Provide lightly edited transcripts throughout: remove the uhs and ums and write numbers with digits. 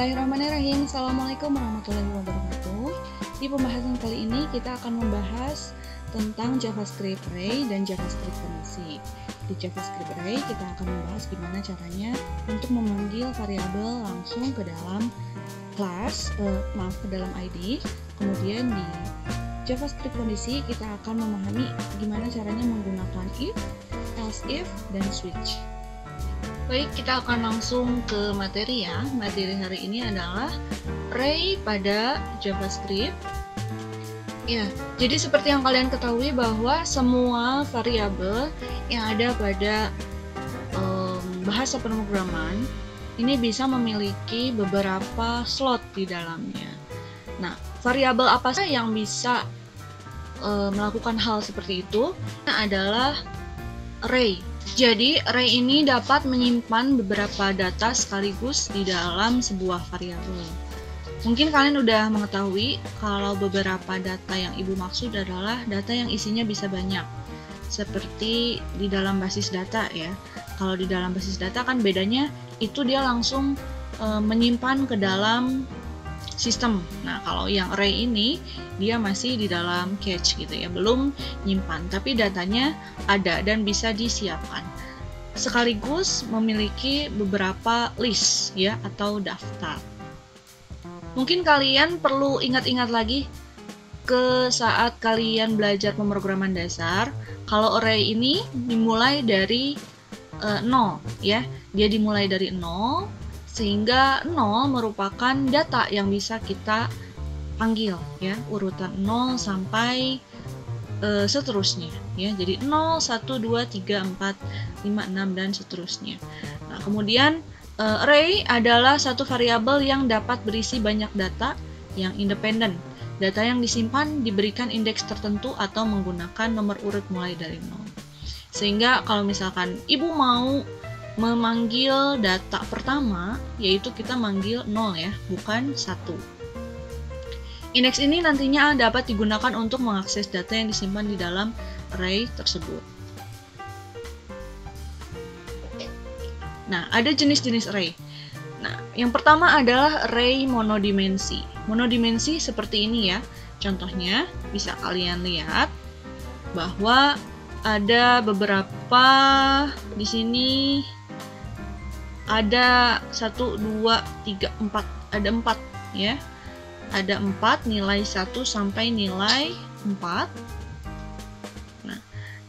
Bismillahirrahmanirrahim. Assalamualaikum warahmatullahi wabarakatuh. Di pembahasan kali ini kita akan membahas tentang JavaScript Array dan JavaScript Kondisi. Di JavaScript Array kita akan membahas gimana caranya untuk memanggil variabel langsung ke dalam kelas, ke dalam ID. Kemudian di JavaScript Kondisi kita akan memahami gimana caranya menggunakan if, else if, dan switch. Baik, kita akan langsung ke materi ya. Materi hari ini adalah array pada JavaScript. Ya, jadi seperti yang kalian ketahui bahwa semua variabel yang ada pada bahasa pemrograman ini bisa memiliki beberapa slot di dalamnya. Nah, variabel apa saja yang bisa melakukan hal seperti itu? Adalah array. Jadi, array ini dapat menyimpan beberapa data sekaligus di dalam sebuah variabel. Mungkin kalian udah mengetahui kalau beberapa data yang Ibu maksud adalah data yang isinya bisa banyak. Seperti di dalam basis data ya. Kalau di dalam basis data kan bedanya itu dia langsung menyimpan ke dalam sistem. Nah, kalau yang array ini dia masih di dalam cache gitu ya, belum nyimpan, tapi datanya ada dan bisa disiapkan. Sekaligus memiliki beberapa list ya atau daftar. Mungkin kalian perlu ingat-ingat lagi ke saat kalian belajar pemrograman dasar, kalau array ini dimulai dari 0 ya. Dia dimulai dari 0 sehingga 0 merupakan data yang bisa kita panggil ya, urutan 0 sampai seterusnya ya. Jadi 0, 1, 2, 3, 4, 5, 6 dan seterusnya. Nah, kemudian array adalah satu variabel yang dapat berisi banyak data yang independen. Data yang disimpan diberikan indeks tertentu atau menggunakan nomor urut mulai dari 0. Sehingga kalau misalkan Ibu mau memanggil data pertama, yaitu kita manggil 0 ya, bukan 1. Indeks ini nantinya dapat digunakan untuk mengakses data yang disimpan di dalam array tersebut. Nah, ada jenis-jenis array. Nah, yang pertama adalah array monodimensi. Monodimensi seperti ini ya. Contohnya bisa kalian lihat bahwa ada beberapa di sini. Ada 1, 2, 3, 4, ada 4 ya. Ada 4, nilai 1 sampai nilai 4. Nah,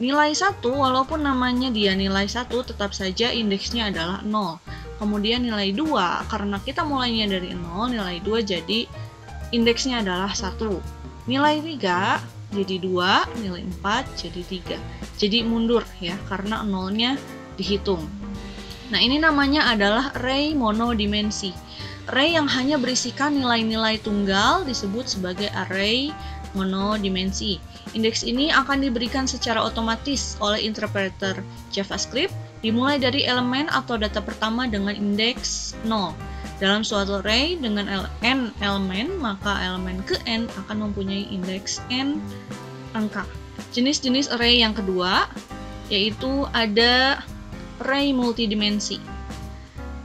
nilai 1 walaupun namanya dia nilai 1 tetap saja indeksnya adalah 0. Kemudian nilai 2, karena kita mulainya dari 0, nilai 2 jadi indeksnya adalah 1. Nilai 3 jadi 2, nilai 4 jadi 3. Jadi mundur ya, karena 0-nya dihitung. Nah, ini namanya adalah array monodimensi. Array yang hanya berisikan nilai-nilai tunggal disebut sebagai array monodimensi. Indeks ini akan diberikan secara otomatis oleh interpreter JavaScript, dimulai dari elemen atau data pertama dengan indeks 0. Dalam suatu array dengan n elemen, maka elemen ke n akan mempunyai indeks n angka. Jenis-jenis array yang kedua yaitu ada array multidimensi.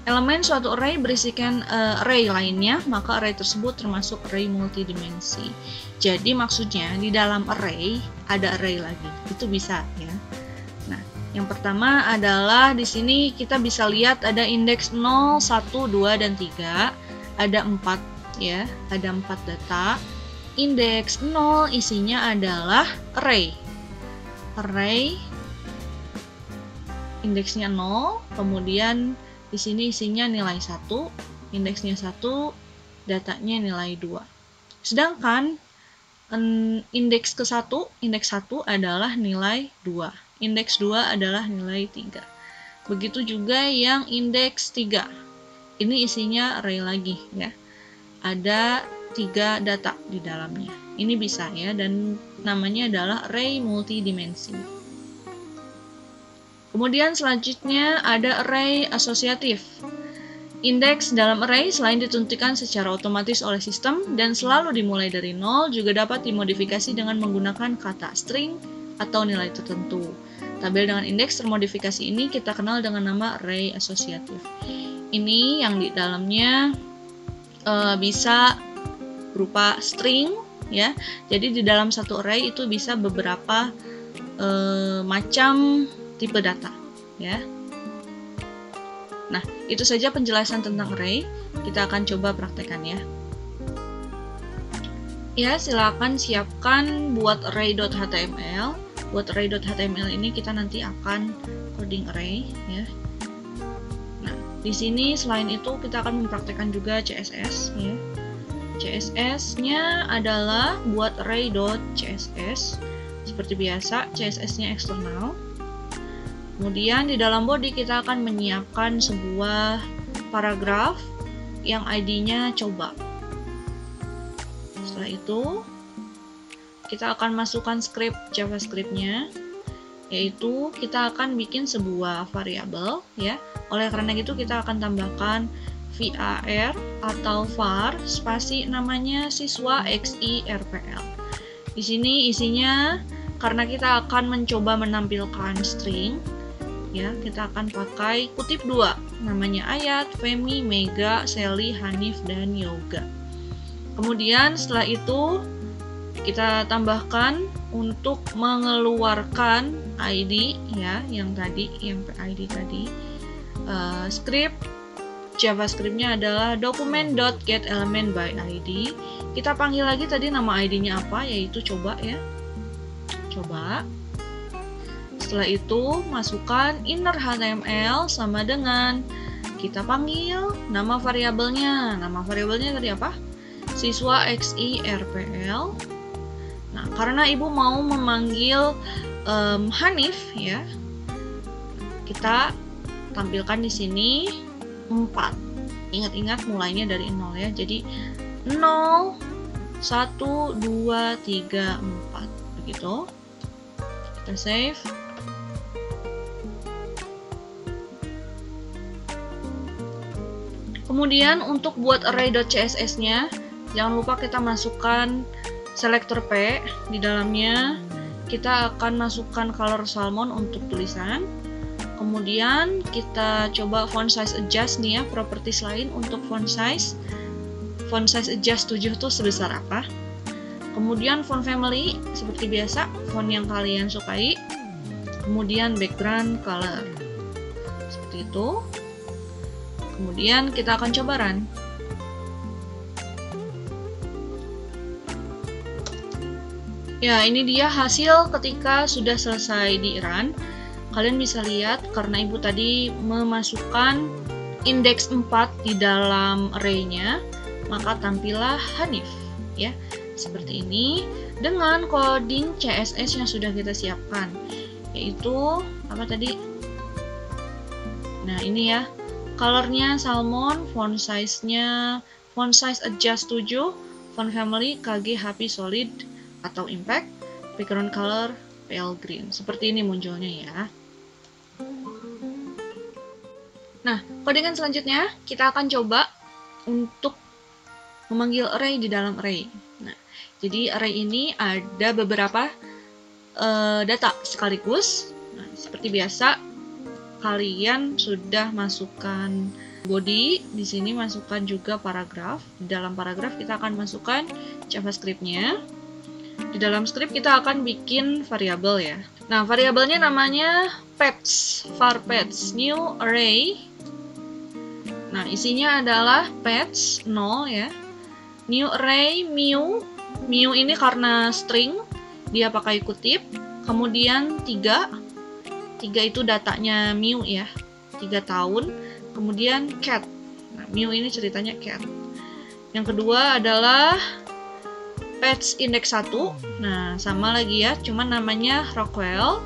Elemen suatu array berisikan array lainnya, maka array tersebut termasuk array multidimensi. Jadi maksudnya di dalam array ada array lagi. Itu bisa ya. Nah, yang pertama adalah di sini kita bisa lihat ada indeks 0, 1, 2 dan 3. Ada 4 ya, ada 4 data. Indeks 0 isinya adalah array. Array indeksnya 0, kemudian di sini isinya nilai 1, indeksnya 1, datanya nilai 2. Sedangkan indeks ke-1, indeks 1 adalah nilai 2. Indeks 2 adalah nilai 3. Begitu juga yang indeks 3. Ini isinya array lagi ya. Ada 3 data di dalamnya. Ini bisa ya, dan namanya adalah array multidimensi. Kemudian selanjutnya ada array asosiatif. Indeks dalam array selain ditentukan secara otomatis oleh sistem dan selalu dimulai dari 0, juga dapat dimodifikasi dengan menggunakan kata string atau nilai tertentu. Tabel dengan indeks termodifikasi ini kita kenal dengan nama array asosiatif. Ini yang di dalamnya bisa berupa string ya. Jadi di dalam satu array itu bisa beberapa macam tipe data ya. Nah, itu saja penjelasan tentang array. Kita akan coba praktekkan ya. Ya, silakan siapkan buat array.html. Buat array.html ini kita nanti akan coding array ya. Nah, di sini selain itu kita akan mempraktekkan juga CSS ya. CSS-nya adalah buat array.css. Seperti biasa, CSS-nya eksternal. Kemudian di dalam body kita akan menyiapkan sebuah paragraf yang ID-nya coba. Setelah itu kita akan masukkan script JavaScript-nya, yaitu kita akan bikin sebuah variabel ya. Oleh karena itu kita akan tambahkan var atau var spasi namanya siswa xirpl. Di sini isinya karena kita akan mencoba menampilkan string ya, kita akan pakai kutip 2 namanya Ayat, Femi, Mega, Sally, Hanif, dan Yoga. Kemudian setelah itu kita tambahkan untuk mengeluarkan ID ya, yang ID tadi. Script JavaScript-nya adalah document.getElementById. Kita panggil lagi tadi nama ID-nya apa, yaitu coba ya. Coba. Setelah itu masukkan inner HTML sama dengan kita panggil nama variabelnya. Nama variabelnya tadi apa? Siswa xirpl. Nah, karena ibu mau memanggil Hanif ya, kita tampilkan di sini 4. Ingat-ingat mulainya dari 0 ya. Jadi 0, 1, 2, 3, 4. Begitu. Kita save. Kemudian untuk buat array.css-nya, jangan lupa kita masukkan selector P. Di dalamnya kita akan masukkan color salmon untuk tulisan. Kemudian kita coba font size adjust nih ya, properties lain untuk font size. Font size adjust 7 tuh sebesar apa? Kemudian font family seperti biasa, font yang kalian sukai. Kemudian background color. Seperti itu. Kemudian kita akan coba run. Ya, ini dia hasil ketika sudah selesai di run. Kalian bisa lihat karena ibu tadi memasukkan indeks 4 di dalam array-nya, maka tampillah Hanif ya. Seperti ini dengan coding CSS yang sudah kita siapkan, yaitu apa tadi? Nah, ini ya. Colornya salmon, font size-nya font size adjust 7, font family KG Happy Solid atau Impact, background color pale green. Seperti ini munculnya ya. Nah, codingan selanjutnya kita akan coba untuk memanggil array di dalam array. Nah, jadi array ini ada beberapa data sekaligus. Nah, seperti biasa kalian sudah masukkan body, di sini masukkan juga paragraf. Di dalam paragraf kita akan masukkan JavaScript-nya. Di dalam script kita akan bikin variabel ya. Nah, variabelnya namanya pets, var pets, new array. Nah, isinya adalah pets 0 ya. New array mu. Mu ini karena string, dia pakai kutip. Kemudian 3 itu datanya Miu ya, 3 tahun. Kemudian cat. Nah, Miu ini ceritanya cat. Yang kedua adalah pets index 1. Nah, sama lagi ya, cuman namanya Rockwell.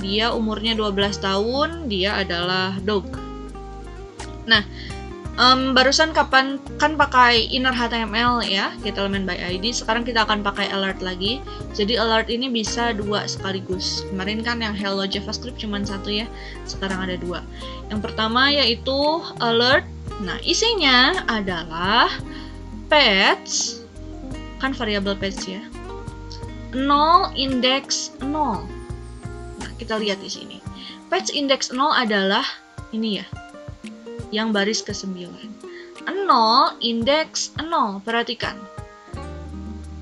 Dia umurnya 12 tahun, dia adalah dog. Nah, barusan kapan kan pakai inner HTML ya, getElementById. Sekarang kita akan pakai alert lagi. Jadi alert ini bisa 2 sekaligus. Kemarin kan yang hello JavaScript cuma 1 ya, sekarang ada 2. Yang pertama yaitu alert. Nah, isinya adalah pets, kan variabel pets ya, 0 index 0. Nah, kita lihat di sini. Pets index 0 adalah ini ya, yang baris ke-9. 0, indeks 0. Perhatikan.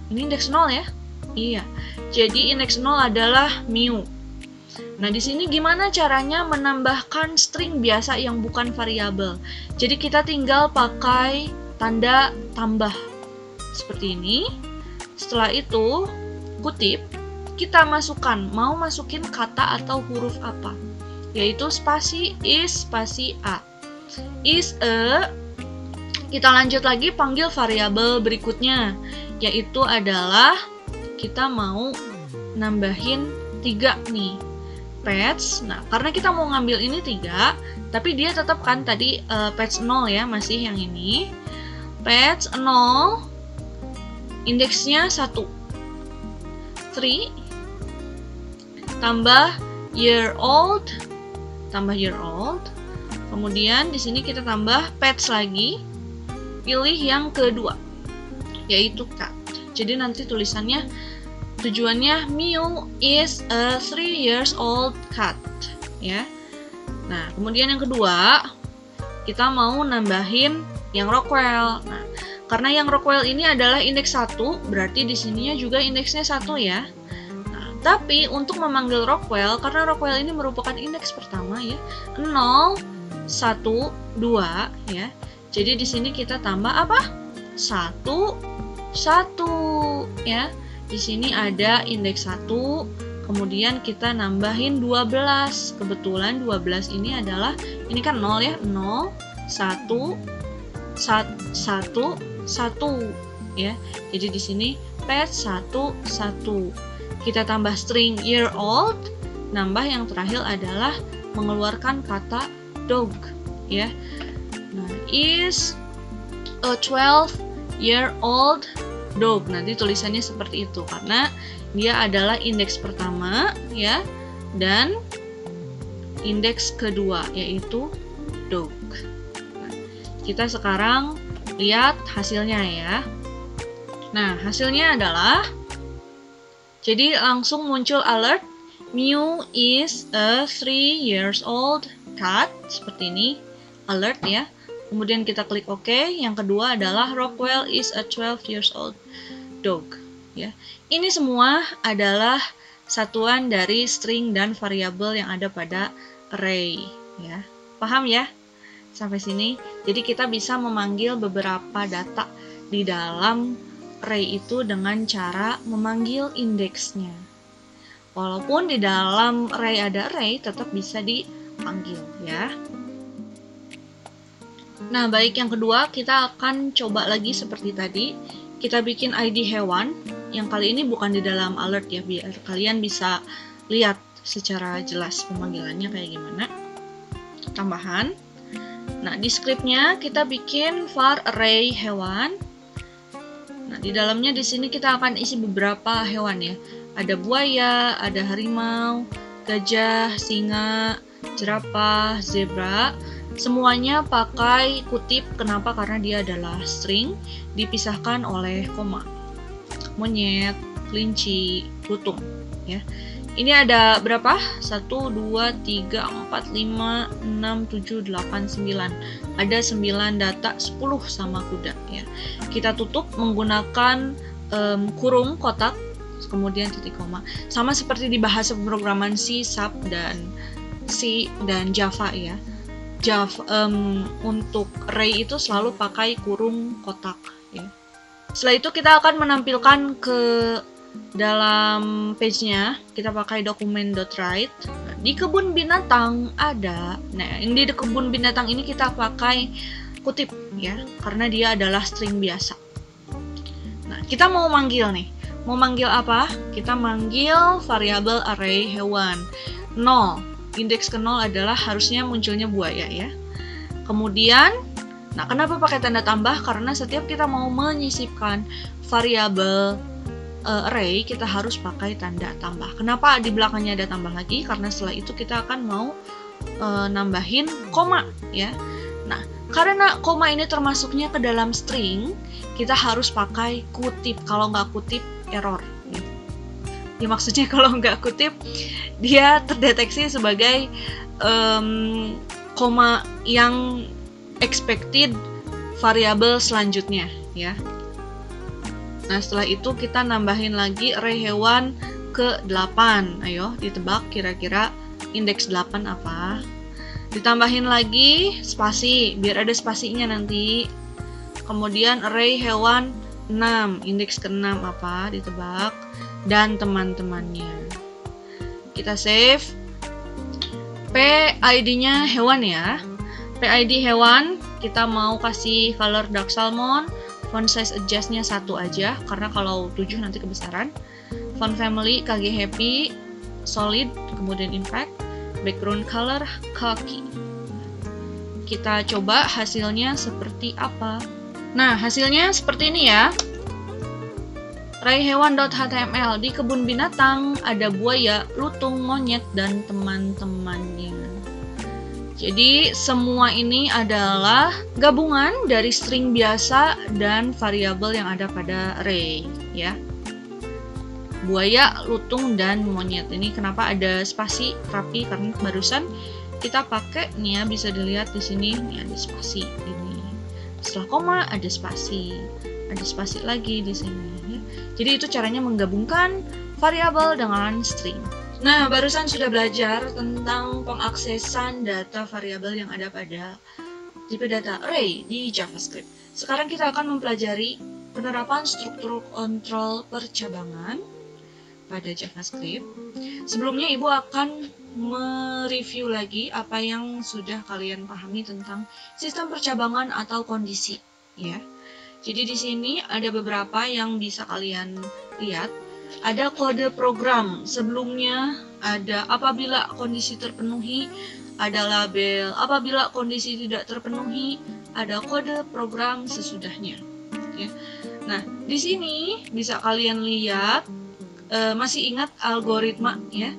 Ini indeks 0 ya? Iya. Jadi indeks 0 adalah mu. Nah, di sini gimana caranya menambahkan string biasa yang bukan variabel? Jadi kita tinggal pakai tanda tambah. Seperti ini. Setelah itu, kutip, kita masukkan, mau masukin kata atau huruf apa? Yaitu spasi is, spasi a. Is a, kita lanjut lagi panggil variabel berikutnya, yaitu adalah kita mau nambahin 3 nih. Pets, nah karena kita mau ngambil ini 3, tapi dia tetap kan tadi pets 0 ya, masih yang ini. Pets 0, indeksnya 1. 3, tambah year old, kemudian di sini kita tambah pets lagi, pilih yang kedua, yaitu cat. Jadi nanti tulisannya, tujuannya Miu is a 3 years old cat, ya. Nah, kemudian yang kedua, kita mau nambahin yang Rockwell. Nah, karena yang Rockwell ini adalah indeks 1, berarti di sininya juga indeksnya 1 ya. Nah, tapi untuk memanggil Rockwell, karena Rockwell ini merupakan indeks pertama ya, 0, 1, 2 ya. Jadi di sini kita tambah apa? 1, 1 ya. Di sini ada indeks 1, kemudian kita nambahin 12. Kebetulan 12 ini adalah, ini kan 0 ya, 0, 1, 1, 1 ya. Jadi di sini pet 1, 1. Kita tambah string year old, nambah yang terakhir adalah mengeluarkan kata dog ya. Nah, is a 12-year-old dog. Nanti tulisannya seperti itu karena dia adalah indeks pertama ya, dan indeks kedua yaitu dog. Nah, kita sekarang lihat hasilnya ya. Nah, hasilnya adalah, jadi langsung muncul alert, Miu is a 3 years old cat, seperti ini, alert ya. Kemudian kita klik OK. Yang kedua adalah Rockwell is a 12 years old dog. Ya, ini semua adalah satuan dari string dan variabel yang ada pada array. Ya, paham ya? Sampai sini. Jadi kita bisa memanggil beberapa data di dalam array itu dengan cara memanggil indeksnya. Walaupun di dalam array ada array, tetap bisa dipanggil ya. Nah, baik, yang kedua kita akan coba lagi seperti tadi. Kita bikin ID hewan, yang kali ini bukan di dalam alert ya, biar kalian bisa lihat secara jelas pemanggilannya kayak gimana. Tambahan. Nah, di scriptnya kita bikin var array hewan. Nah, di dalamnya di sini kita akan isi beberapa hewan ya. Ada buaya, ada harimau, gajah, singa, jerapah, zebra. Semuanya pakai kutip. Kenapa? Karena dia adalah string, dipisahkan oleh koma. Monyet, kelinci, lutung ya. Ini ada berapa? 1, 2, 3, 4, 5, 6, 7, 8, 9. Ada 9 data, 10 sama kuda ya. Kita tutup menggunakan kurung kotak, kemudian titik koma. Sama seperti di bahasa pemrograman C, dan Java ya. Untuk array itu selalu pakai kurung kotak ya. Setelah itu kita akan menampilkan ke dalam page-nya, kita pakai dokumen.write. Di kebun binatang ada, nah di kebun binatang ini kita pakai kutip ya, karena dia adalah string biasa. Nah, kita mau manggil nih, mau manggil apa? Kita manggil variabel array hewan 0. Indeks ke 0 adalah harusnya munculnya buaya ya. Kemudian, nah kenapa pakai tanda tambah? Karena setiap kita mau menyisipkan variabel array, kita harus pakai tanda tambah. Kenapa di belakangnya ada tambah lagi? Karena setelah itu kita akan mau nambahin koma ya. Nah, karena koma ini termasuknya ke dalam string, kita harus pakai kutip. Kalau nggak kutip, error. Ya maksudnya kalau nggak kutip, dia terdeteksi sebagai koma yang expected variabel selanjutnya ya. Nah, setelah itu kita nambahin lagi array hewan ke 8. Ayo ditebak kira-kira indeks 8 apa? Ditambahin lagi spasi, biar ada spasinya nanti. Kemudian array hewan 6, indeks ke-6 apa? Ditebak. Dan teman-temannya. Kita save. PID-nya hewan ya. PID hewan, kita mau kasih color dark salmon. Font size adjust-nya 1 aja, karena kalau 7 nanti kebesaran. Font family, KG happy, solid, kemudian impact. Background color, khaki. Kita coba hasilnya seperti apa. Nah, hasilnya seperti ini ya. Rayhewan.html, di kebun binatang ada buaya, lutung, monyet, dan teman-temannya. Jadi, semua ini adalah gabungan dari string biasa dan variabel yang ada pada array, ya. Buaya, lutung, dan monyet. Ini kenapa ada spasi rapi, karena barusan kita pakai nih ya, bisa dilihat di sini nih ada spasi ini. Setelah koma ada spasi lagi di sini ya. Jadi itu caranya menggabungkan variabel dengan string. Nah, barusan sudah belajar tentang pengaksesan data variabel yang ada pada tipe data array di JavaScript. Sekarang kita akan mempelajari penerapan struktur kontrol percabangan pada JavaScript. Sebelumnya Ibu akan mereview lagi apa yang sudah kalian pahami tentang sistem percabangan atau kondisi, ya. Jadi di sini ada beberapa yang bisa kalian lihat. Ada kode program, sebelumnya ada apabila kondisi terpenuhi, ada label apabila kondisi tidak terpenuhi, ada kode program sesudahnya. Ya. Nah, di sini bisa kalian lihat, masih ingat algoritma ya?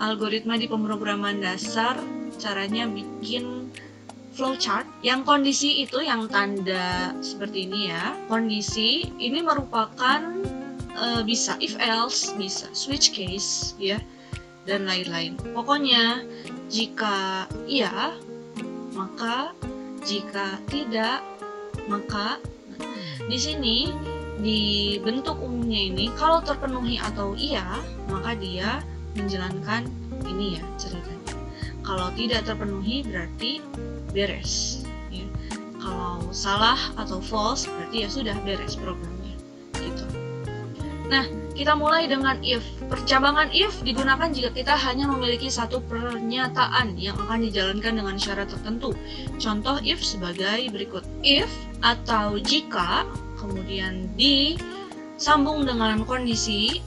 Algoritma di pemrograman dasar, caranya bikin flowchart. Yang kondisi itu yang tanda seperti ini ya. Kondisi ini merupakan bisa if else, bisa switch case ya, dan lain-lain. Pokoknya jika iya maka, jika tidak maka. Di sini di bentuk umumnya ini kalau terpenuhi atau iya maka dia menjalankan ini ya ceritanya. Kalau tidak terpenuhi berarti beres ya. Kalau salah atau false berarti ya sudah beres programnya gitu. Nah, kita mulai dengan if. Percabangan if digunakan jika kita hanya memiliki satu pernyataan yang akan dijalankan dengan syarat tertentu. Contoh if sebagai berikut. If atau jika, kemudian disambung dengan kondisi,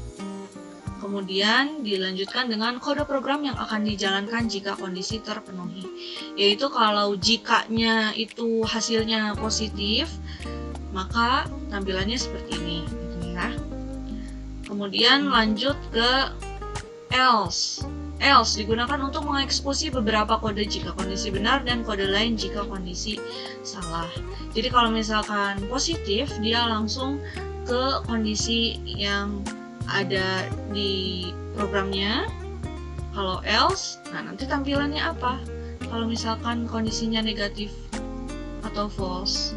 kemudian dilanjutkan dengan kode program yang akan dijalankan jika kondisi terpenuhi. Yaitu kalau jikanya itu hasilnya positif, maka tampilannya seperti ini gitu ya. Kemudian lanjut ke else. Else digunakan untuk mengeksekusi beberapa kode jika kondisi benar dan kode lain jika kondisi salah. Jadi kalau misalkan positif, dia langsung ke kondisi yang ada di programnya. Kalau else, nah nanti tampilannya apa? Kalau misalkan kondisinya negatif atau false.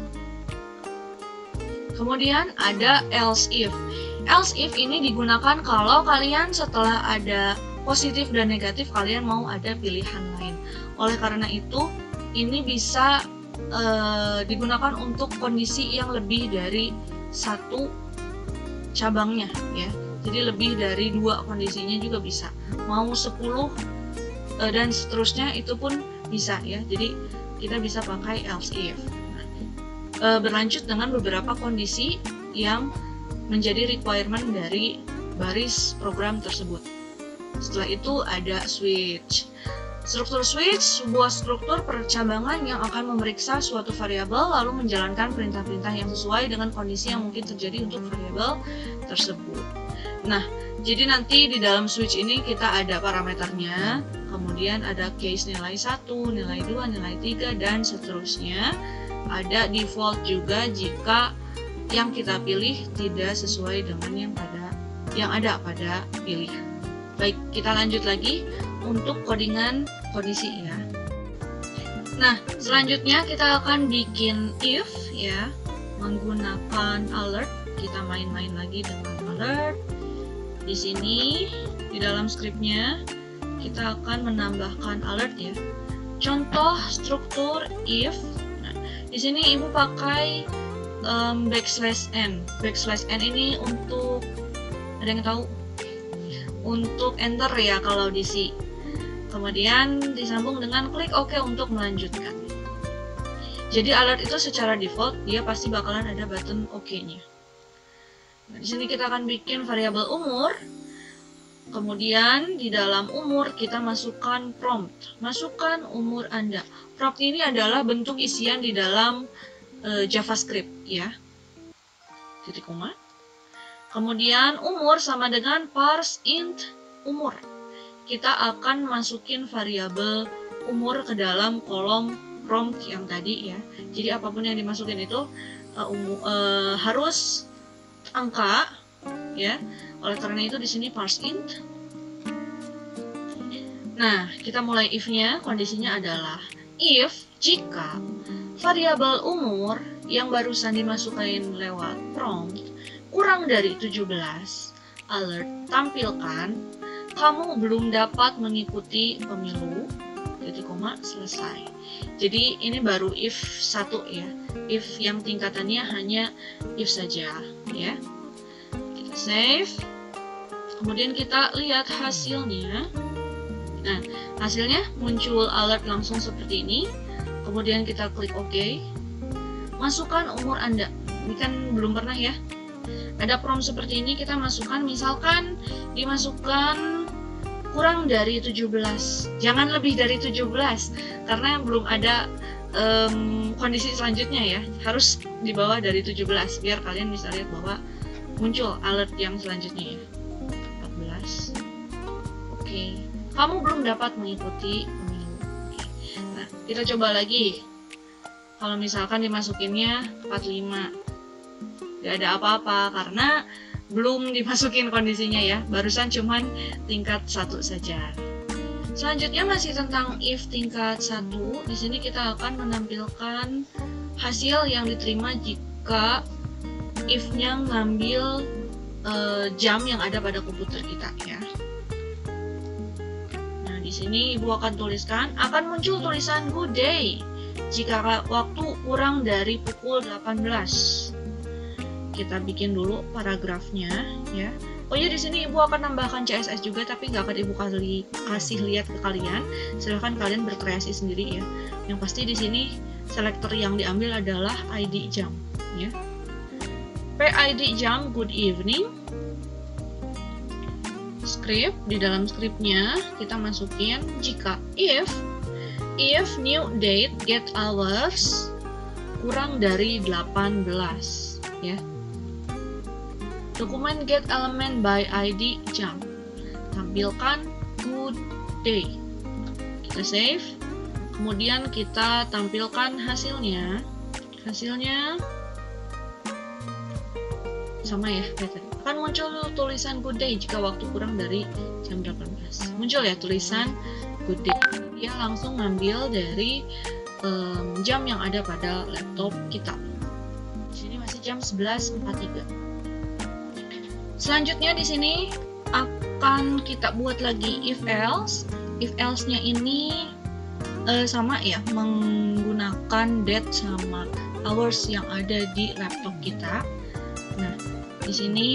Kemudian ada else if. Else if ini digunakan kalau kalian setelah ada positif dan negatif kalian mau ada pilihan lain. Oleh karena itu ini bisa digunakan untuk kondisi yang lebih dari satu cabangnya ya. Jadi lebih dari 2 kondisinya juga bisa. Mau 10 dan seterusnya itu pun bisa ya. Jadi kita bisa pakai else if. Berlanjut dengan beberapa kondisi yang menjadi requirement dari baris program tersebut. Setelah itu ada switch. Struktur switch, sebuah struktur percabangan yang akan memeriksa suatu variabel lalu menjalankan perintah-perintah yang sesuai dengan kondisi yang mungkin terjadi untuk variabel tersebut. Nah, jadi nanti di dalam switch ini kita ada parameternya, kemudian ada case nilai 1, nilai 2, nilai 3, dan seterusnya. Ada default juga jika yang kita pilih tidak sesuai dengan yang ada pada pilihan. Baik, kita lanjut lagi untuk codingan kondisi ya. Nah, selanjutnya kita akan bikin if ya, menggunakan alert. Kita main-main lagi dengan alert. Di sini di dalam skripnya kita akan menambahkan alert ya. Contoh struktur if. Nah, di sini Ibu pakai backslash n. Backslash n ini untuk, ada yang tahu? Untuk enter ya kalau di C. Kemudian disambung dengan klik OK untuk melanjutkan. Jadi alert itu secara default dia pasti bakalan ada button OK-nya. Nah, di sini kita akan bikin variabel umur. Kemudian di dalam umur kita masukkan prompt. Masukkan umur Anda. Prompt ini adalah bentuk isian di dalam JavaScript ya. Titik koma. Kemudian umur sama dengan parse int umur. Kita akan masukin variabel umur ke dalam kolom prompt yang tadi ya. Jadi apapun yang dimasukin itu harus angka ya. Oleh karena itu di sini parse int. Nah, kita mulai if-nya. Kondisinya adalah if jika variabel umur yang barusan dimasukkan lewat prompt kurang dari 17, alert tampilkan kamu belum dapat mengikuti pemilu, titik koma, selesai. Jadi ini baru if 1 ya, if yang tingkatannya hanya if saja ya. Kita save, kemudian kita lihat hasilnya. Nah, hasilnya muncul alert langsung seperti ini. Kemudian kita klik OK. Masukkan umur Anda. Ini kan belum pernah ya. Ada prompt seperti ini, kita masukkan, misalkan dimasukkan kurang dari 17, jangan lebih dari 17 karena belum ada kondisi selanjutnya ya, harus di bawah dari 17 biar kalian bisa lihat bahwa muncul alert yang selanjutnya ya. 14. Oke, kamu belum dapat mengikuti pemilu. Nah, kita coba lagi. Kalau misalkan dimasukinnya 45, gak ada apa-apa karena belum dimasukin kondisinya ya, barusan cuman tingkat 1 saja. Selanjutnya masih tentang if tingkat 1. Di sini kita akan menampilkan hasil yang diterima jika if-nya ngambil jam yang ada pada komputer kita ya. Nah, di sini Ibu akan tuliskan, akan muncul tulisan good day jika waktu kurang dari pukul 18. Kita bikin dulu paragrafnya ya. Oh ya, di sini Ibu akan nambahkan CSS juga, tapi nggak akan Ibu kasih lihat ke kalian. Silahkan kalian berkreasi sendiri ya. Yang pasti di sini selektor yang diambil adalah ID jam ya. PID jam good evening. Script, di dalam scriptnya kita masukin jika if new date get hours kurang dari 18 ya. Dokumen get element by ID jam. Tampilkan good day. Kita save. Kemudian kita tampilkan hasilnya. Hasilnya sama ya kayak tadi. Akan muncul tulisan good day jika waktu kurang dari jam 18. Muncul ya tulisan good day. Dia langsung ngambil dari jam yang ada pada laptop kita. Di sini masih jam 11.43. Selanjutnya di sini akan kita buat lagi if else. If else-nya ini sama ya, menggunakan date sama hours yang ada di laptop kita. Nah, di sini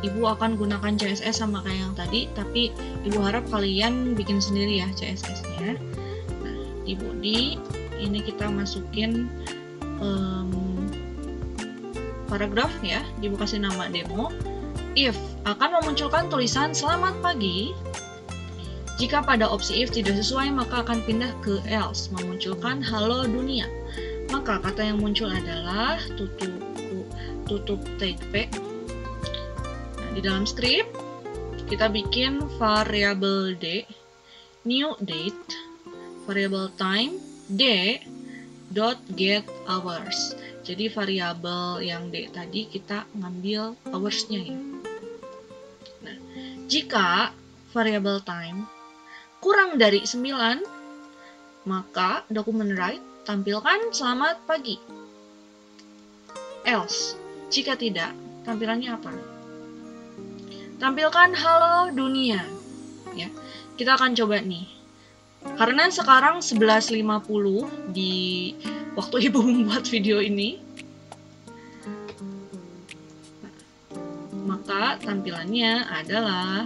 Ibu akan gunakan CSS sama kayak yang tadi, tapi Ibu harap kalian bikin sendiri ya CSS-nya. Nah, di body ini kita masukin paragraf ya, Ibu kasih nama demo. If akan memunculkan tulisan selamat pagi. Jika pada opsi if tidak sesuai, maka akan pindah ke else, memunculkan halo dunia. Maka kata yang muncul adalah tutup tag p. Nah, di dalam script kita bikin variabel d, new date, variabel time d dot get hours. Jadi variabel yang d tadi kita ngambil hours-nya ya. Nah, jika variabel time kurang dari 9, maka dokumen write tampilkan selamat pagi. Else, jika tidak, tampilannya apa? Tampilkan halo dunia. Ya, kita akan coba nih. Karena sekarang 11.50 di waktu Ibu membuat video ini, maka tampilannya adalah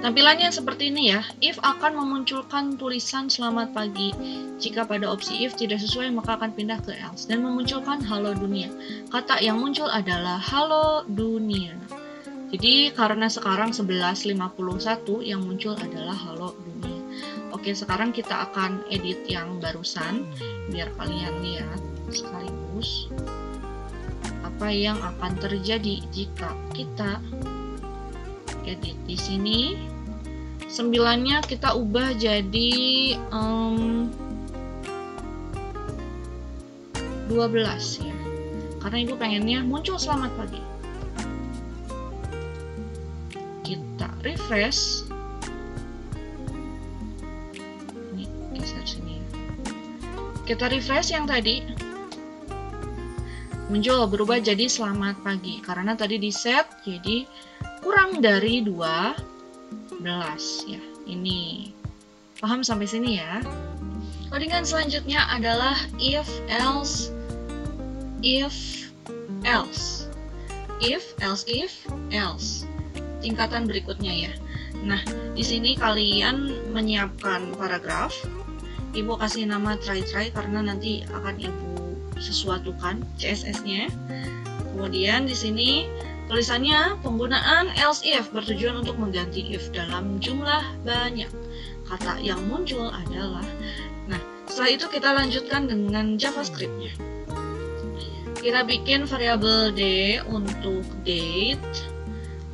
tampilannya seperti ini ya. If akan memunculkan tulisan selamat pagi. Jika pada opsi if tidak sesuai, maka akan pindah ke else dan memunculkan halo dunia. Kata yang muncul adalah halo dunia. Jadi karena sekarang 11.51 yang muncul adalah halo dunia. Oke, sekarang kita akan edit yang barusan biar kalian lihat sekaligus apa yang akan terjadi jika kita edit di sini. 9-nya kita ubah jadi 12 ya. Karena Ibu pengennya muncul selamat pagi. Kita refresh. Ini geser sini ya. Kita refresh yang tadi. Muncul berubah jadi selamat pagi karena tadi di set jadi kurang dari 12 ya. Ini paham sampai sini ya. Codingan selanjutnya adalah if else else. Tingkatan berikutnya ya. Nah, di sini kalian menyiapkan paragraf. Ibu kasih nama try karena nanti akan Ibu sesuatukan CSS-nya. Kemudian di sini tulisannya penggunaan else if bertujuan untuk mengganti if dalam jumlah banyak. Kata yang muncul adalah, nah setelah itu kita lanjutkan dengan JavaScript-nya. Kita bikin variabel D untuk date,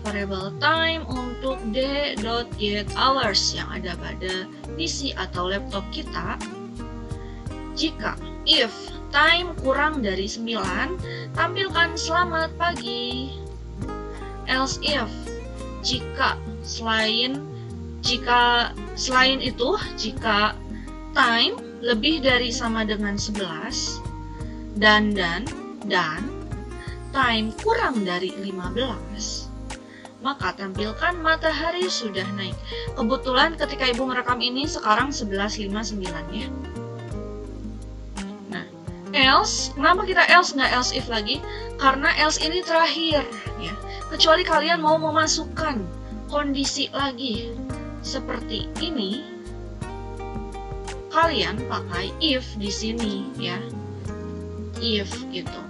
variabel time untuk d.getHours yang ada pada PC atau laptop kita. Jika if time kurang dari 9, tampilkan selamat pagi. Else if, jika selain itu, jika time lebih dari sama dengan 11 dan time kurang dari 15, maka tampilkan matahari sudah naik. Kebetulan ketika Ibu merekam ini sekarang 11.59 ya. Else, kenapa kita else nggak else if lagi? Karena else ini terakhir ya. Kecuali kalian mau memasukkan kondisi lagi seperti ini, kalian pakai if di sini ya. If gitu.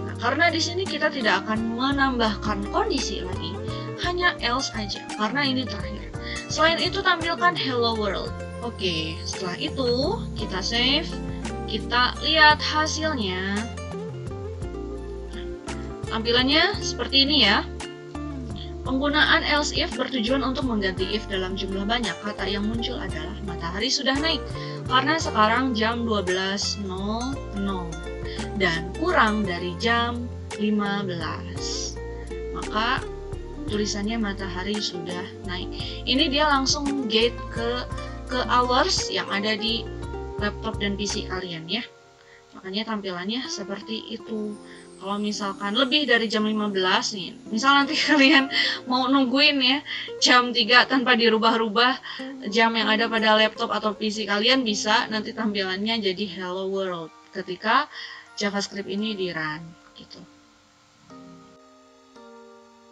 Nah, karena di sini kita tidak akan menambahkan kondisi lagi, hanya else aja karena ini terakhir. Selain itu tampilkan hello world. Oke, setelah itu kita save. Kita lihat hasilnya. Tampilannya seperti ini ya. Penggunaan else if bertujuan untuk mengganti if dalam jumlah banyak. Kata yang muncul adalah matahari sudah naik karena sekarang jam 12.00 dan kurang dari jam 15. Maka tulisannya matahari sudah naik. Ini dia langsung gate ke hours yang ada di laptop dan PC kalian ya. Makanya tampilannya seperti itu. Kalau misalkan lebih dari jam 15 nih, misal nanti kalian mau nungguin ya jam 3 tanpa dirubah-rubah jam yang ada pada laptop atau PC kalian, bisa nanti tampilannya jadi hello world ketika JavaScript ini di run gitu.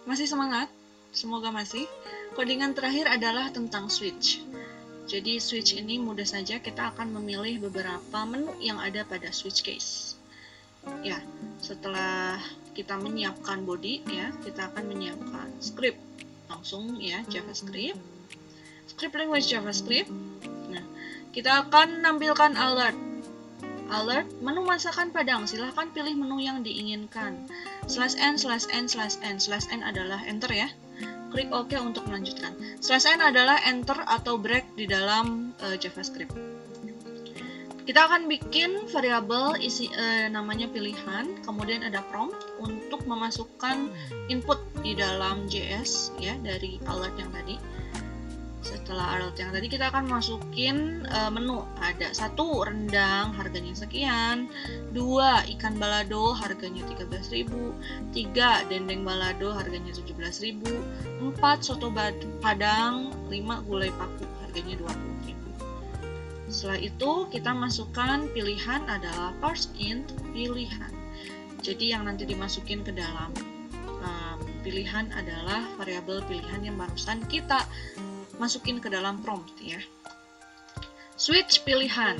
Masih semangat? Semoga masih. Codingan terakhir adalah tentang switch. Jadi switch ini mudah saja, kita akan memilih beberapa menu yang ada pada switch case. Ya, setelah kita menyiapkan body ya, kita akan menyiapkan script. Langsung ya, JavaScript. Script language JavaScript. Nah, kita akan menampilkan alert. Alert, menu masakan Padang. Silahkan pilih menu yang diinginkan. /n adalah enter ya. Klik OK untuk melanjutkan. /n adalah enter atau break di dalam JavaScript. Kita akan bikin variabel namanya pilihan, kemudian ada prompt untuk memasukkan input di dalam JS ya dari alert yang tadi. Setelah alert yang tadi kita akan masukin menu. Ada 1 rendang harganya sekian, 2 ikan balado harganya 13.000, 3 dendeng balado harganya 17.000, 4 soto padang, 5 gulai paku harganya 20.000. Setelah itu kita masukkan pilihan adalah parse int pilihan. Jadi yang nanti dimasukin ke dalam pilihan adalah variabel pilihan yang barusan kita masukin ke dalam prompt ya. Switch pilihan.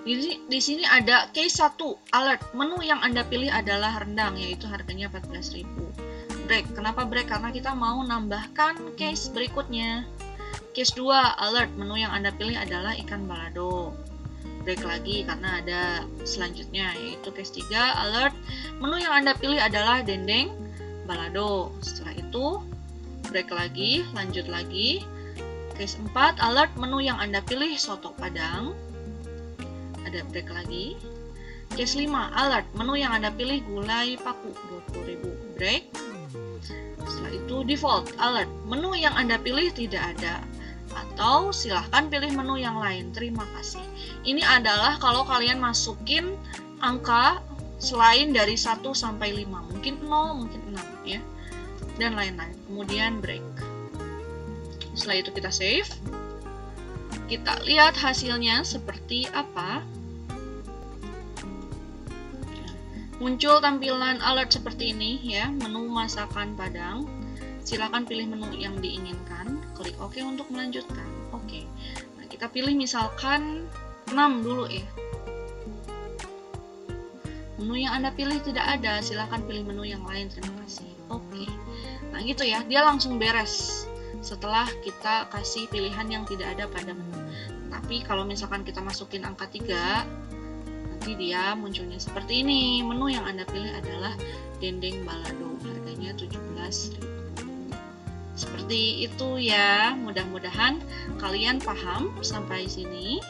Di sini ada case 1 alert. Menu yang Anda pilih adalah rendang, yaitu harganya 14.000. Break. Kenapa break? Karena kita mau nambahkan case berikutnya. Case 2 alert. Menu yang Anda pilih adalah ikan balado. Break lagi karena ada selanjutnya, yaitu case 3 alert. Menu yang Anda pilih adalah dendeng balado. Setelah itu break lagi, lanjut lagi. Case 4 alert. Menu yang Anda pilih soto padang. Ada break lagi. Case 5 alert. Menu yang Anda pilih gulai paku 20.000. Break. Setelah itu default alert. Menu yang Anda pilih tidak ada, atau silahkan pilih menu yang lain. Terima kasih. Ini adalah kalau kalian masukin angka selain dari 1 sampai 5. Mungkin 0, mungkin 6 ya. Dan lain-lain. Kemudian break. Setelah itu kita save. Kita lihat hasilnya seperti apa. Muncul tampilan alert seperti ini ya, menu masakan padang. Silakan pilih menu yang diinginkan, klik OK untuk melanjutkan. Oke. Nah, kita pilih misalkan 6 dulu ya. Menu yang Anda pilih tidak ada, silakan pilih menu yang lain. Terima kasih. Oke. Nah, gitu ya. Dia langsung beres setelah kita kasih pilihan yang tidak ada pada menu. Tapi kalau misalkan kita masukin angka 3, nanti dia munculnya seperti ini. Menu yang Anda pilih adalah dendeng balado, harganya 17.000. Seperti itu ya. Mudah-mudahan kalian paham sampai sini.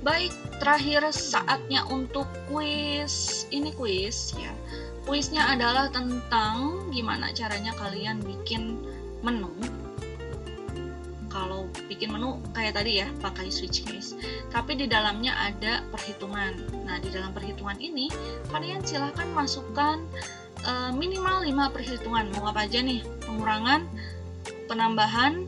Baik, terakhir saatnya untuk kuis. Ini kuis ya. Kuisnya adalah tentang gimana caranya kalian bikin menu. Kalau bikin menu kayak tadi ya, pakai switch case. Tapi di dalamnya ada perhitungan. Nah, di dalam perhitungan ini kalian silahkan masukkan minimal 5 perhitungan. Mau apa aja nih? Pengurangan, penambahan,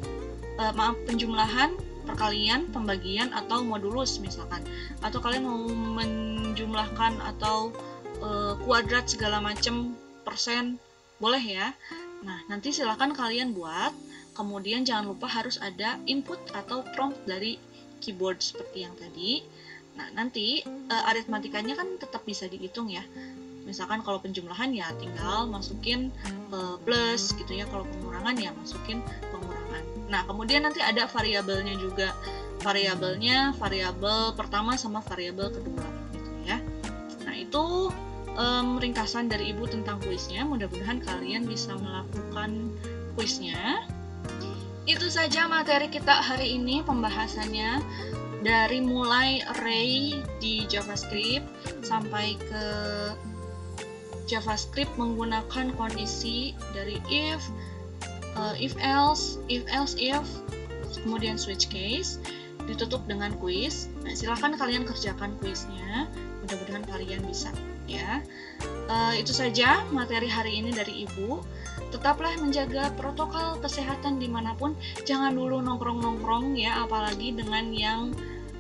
penjumlahan, perkalian, pembagian, atau modulus misalkan. Atau kalian mau menjumlahkan atau kuadrat segala macam, persen, boleh ya. Nah, nanti silahkan kalian buat. Kemudian jangan lupa harus ada input atau prompt dari keyboard seperti yang tadi. Nah, nanti aritmatikanya kan tetap bisa dihitung ya. Misalkan kalau penjumlahan ya tinggal masukin plus gitu ya. Kalau pengurangan ya masukin pengurangan. Nah, kemudian nanti ada variabelnya juga. Variabelnya variabel pertama sama variabel kedua gitu ya. Nah, itu ringkasan dari Ibu tentang kuisnya. Mudah-mudahan kalian bisa melakukan kuisnya. Itu saja materi kita hari ini pembahasannya, dari mulai array di JavaScript sampai ke JavaScript menggunakan kondisi dari if else, if, kemudian switch case, ditutup dengan kuis. Nah, silahkan kalian kerjakan kuisnya. Mudah-mudahan kalian bisa ya. Itu saja materi hari ini dari Ibu. Tetaplah menjaga protokol kesehatan dimanapun. Jangan dulu nongkrong-nongkrong ya, apalagi dengan yang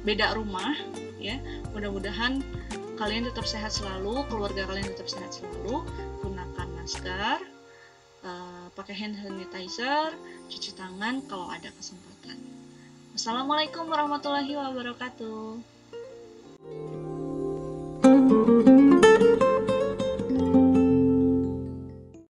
beda rumah ya. Mudah-mudahan kalian tetap sehat selalu, keluarga kalian tetap sehat selalu. Gunakan masker, pakai hand sanitizer, cuci tangan kalau ada kesempatan. Assalamualaikum warahmatullahi wabarakatuh.